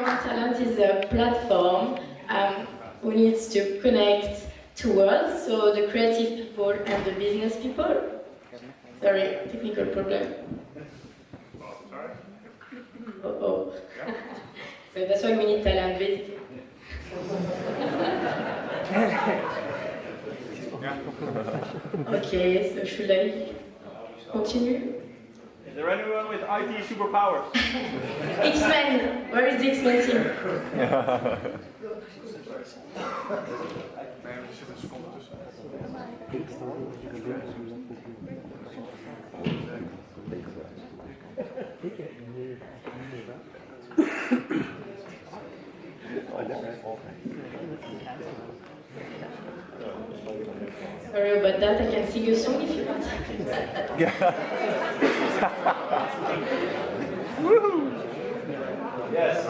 Weekend Talent is a platform who needs to connect two worlds, so the creative people and the business people. Sorry, technical problem. Oh. So that's why we need talent, basically. Okay, so should I continue? Is there anyone with IT superpowers? X-Men! Where is the X-Men team? Sorry about that, I can sing a song if you want. Yes.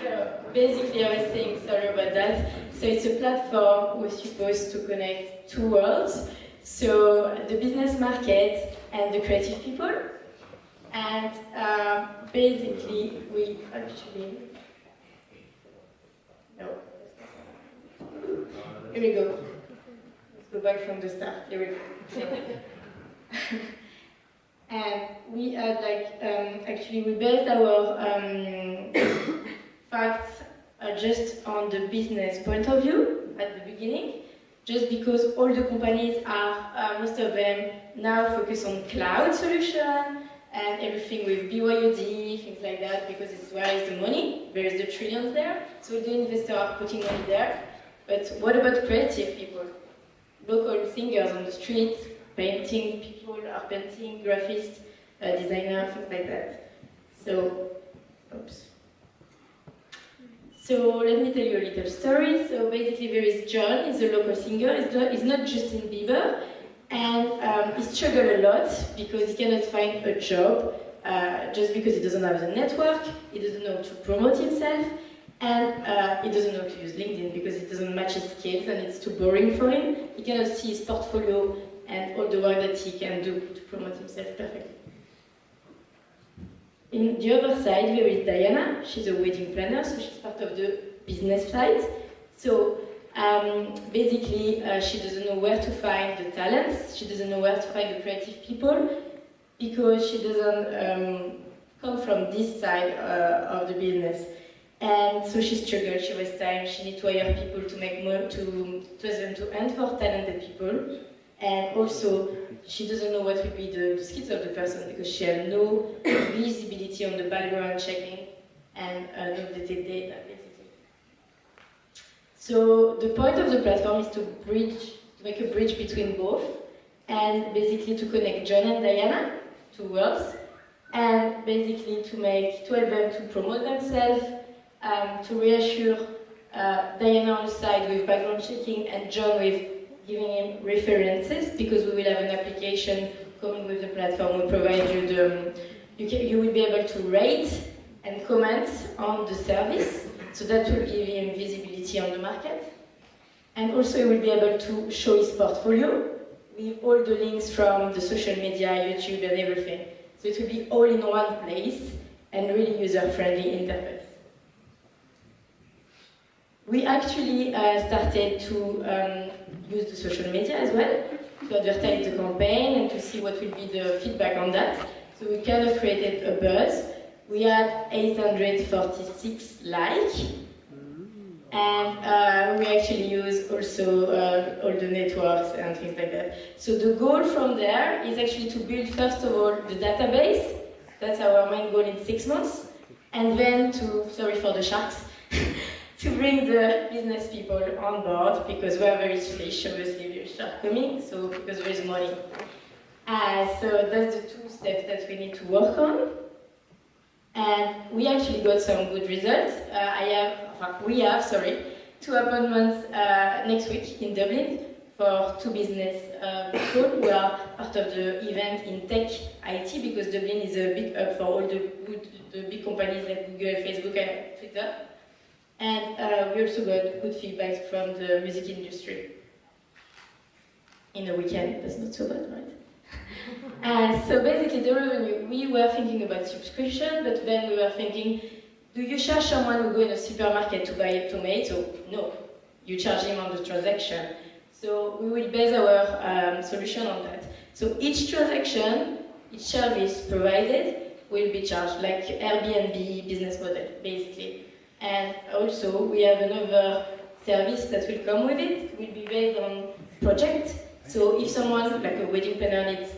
So basically, I was saying, sorry about that. So it's a platform we're supposed to connect two worlds. So the business market and the creative people. And basically, we actually... No. Here we go. Let's go back from the start. Here we go. And we had actually we based our facts just on the business point of view at the beginning, just because all the companies are, most of them now focus on cloud solution and everything with BYOD, things like that, because it's where is the money, where is the trillions there, so the investors are putting money there. But what about creative people? Local singers on the street, painting people are painting, graphists, designers, things like that. So, oops. So let me tell you a little story. So basically there is John, he's a local singer, he's not Justin Bieber, and he struggles a lot because he cannot find a job, just because he doesn't have the network, he doesn't know how to promote himself, and he doesn't know how to use LinkedIn because it doesn't match his skills and it's too boring for him. He cannot see his portfolio and all the work that he can do to promote himself perfectly. In the other side, there is Diana. She's a wedding planner, so she's part of the business side. So basically, she doesn't know where to find the talents, she doesn't know where to find the creative people, because she doesn't come from this side of the business. And so she struggled, she wastes time, she needs to hire people to make more, to ask them to hunt for talented people. And also, she doesn't know what will be the skills of the person because she has no visibility on the background checking and no data, basically. So the point of the platform is to make a bridge between both, and basically to connect John and Diana, two worlds, and basically to help them to promote themselves, to reassure Diana on the side with background checking and John with giving him references, because we will have an application coming with the platform. We provide you you will be able to rate and comment on the service, so that will give him visibility on the market. And also he will be able to show his portfolio with all the links from the social media, YouTube and everything. So it will be all in one place and really user-friendly interface. We actually started to use the social media as well, to advertise the campaign and to see what will be the feedback on that. So we kind of created a buzz. We had 846 likes, and we actually use also all the networks and things like that. So the goal from there is actually to build, first of all, the database. That's our main goal in 6 months. And then to, sorry for the sharks, to bring the business people on board, because we are very fish, obviously we're shark coming, so because there is money. So that's the 2 steps that we need to work on. And we actually got some good results. We have 2 appointments next week in Dublin for 2 business people who are part of the event in tech IT, because Dublin is a big hub for all the big companies like Google, Facebook and Twitter. And we also got good feedback from the music industry. In a weekend, that's not so bad, right? So basically the revenue, we were thinking about subscription, but then we were thinking, do you charge someone who go in a supermarket to buy a tomato? No, you charge him on the transaction. So we will base our solution on that. So each transaction, each service provided will be charged, like Airbnb business model, basically. And also we have another service that will come with it. It will be based on project. So if someone, like a wedding planner, needs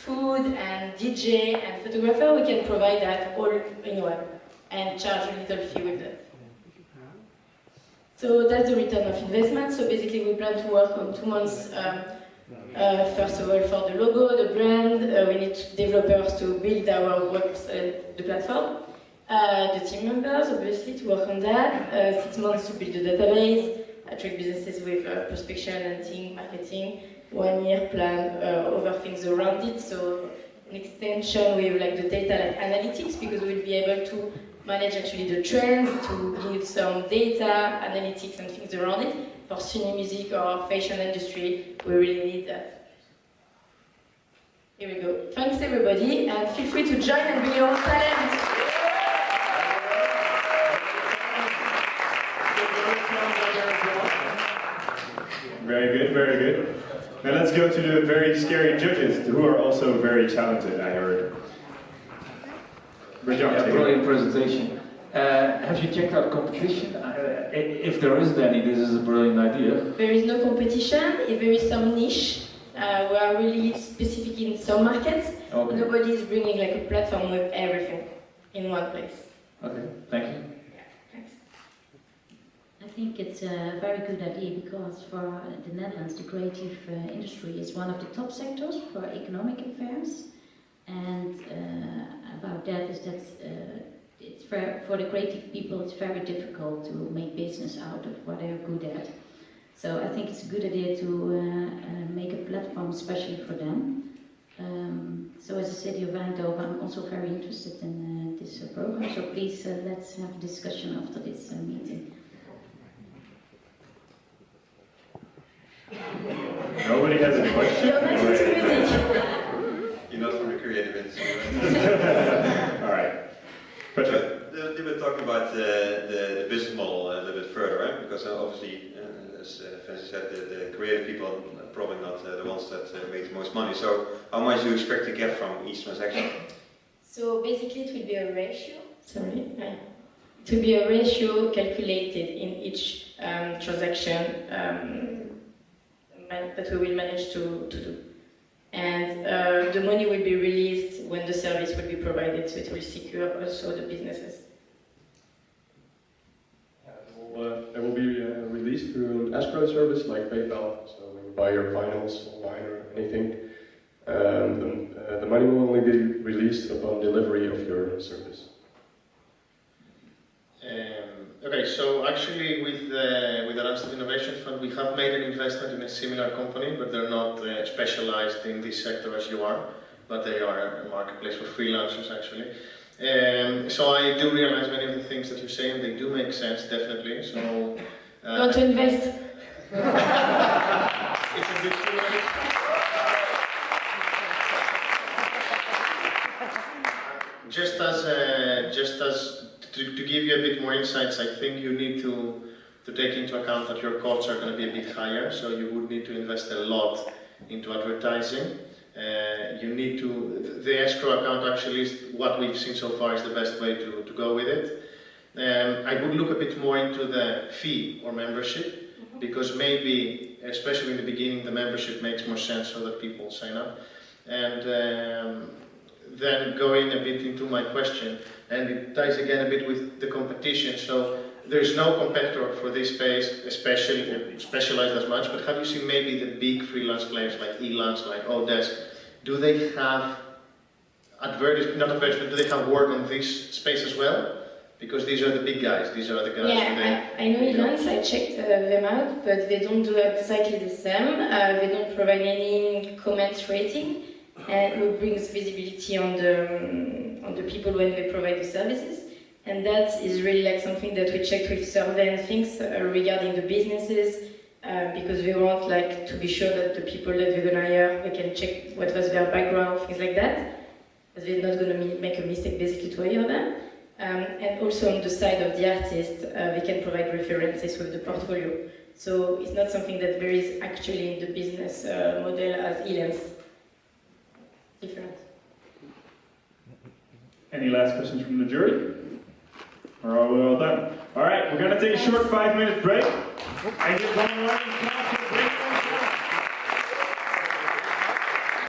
food and DJ and photographer, we can provide that all in one and charge a little fee with that. So that's the return of investment. So basically we plan to work on 2 months. First of all, for the logo, the brand, we need developers to build our website, the platform. The team members, obviously, to work on that. 6 months to build the database, attract businesses with prospection, hunting, marketing. 1 year plan, other things around it. So an extension with like the data like analytics, because we'll be able to manage actually the trends, to give some data, analytics and things around it. For cine music or fashion industry, we really need that. Here we go. Thanks everybody, and feel free to join and bring your own talent. Very good, very good. Now let's go to the very scary judges, who are also very talented, I heard. Yeah, brilliant presentation. Have you checked out competition? If there isn't any, this is a brilliant idea. There is no competition. If there is some niche, we are really specific in some markets. Okay. Nobody is bringing like a platform with everything in one place. Okay, thank you. Yeah, thanks. I think it's a very good idea because for the Netherlands, the creative industry is one of the top sectors for economic affairs. And about that is that it's for the creative people, it's very difficult to make business out of what they're good at. So I think it's a good idea to make a platform especially for them. So as a city of Eindhoven, I'm also very interested in this program. So please let's have a discussion after this meeting. Nobody has a question? You're not from the creative industry, All right. Patrick. They were talking about the business model a little bit further, right? Because obviously, as Francis said, the creative people are probably not the ones that make the most money. So how much do you expect to get from each transaction? So basically it will be a ratio. Sorry. It will be a ratio calculated in each transaction that we will manage to do. And the money will be released when the service will be provided, so it will secure also the businesses. It will be released through an escrow service like PayPal, so when you buy your vinyls online or anything, the money will only be released upon delivery of your service. Okay, so actually with the Randstad Innovation Fund we have made an investment in a similar company, but they're not specialized in this sector as you are, but they are a marketplace for freelancers actually. So I do realize many of the things that you're saying, they do make sense, definitely. So Not to invest. It's a bit too late. Just as to give you a bit more insights, I think you need to take into account that your costs are going to be a bit higher, so you would need to invest a lot into advertising. You need to, the escrow account actually is what we've seen so far is the best way to go with it. I would look a bit more into the fee or membership, because maybe, especially in the beginning, the membership makes more sense so that people sign up. And then going a bit into my question, and it ties again a bit with the competition. So there's no competitor for this space, especially specialized as much, but have you seen maybe the big freelance players like Elance, like Odesk, do they have do they have work on this space as well? Because these are the big guys, these are the guys. Yeah, I know Elance, I checked them out, but they don't do exactly the same. They don't provide any comments rating, and it brings visibility on the people when they provide the services. And that is really like something that we checked with survey and things regarding the businesses. because we want like to be sure that the people that we're gonna hire, we can check what was their background, things like that. Because we're not gonna make a mistake basically to hire them. And also on the side of the artist, we can provide references with the portfolio. So it's not something that there is actually in the business model as Elance. Different. Any last questions from the jury? Or are we all done? All right, we're going to take a short 5-minute break and get one more.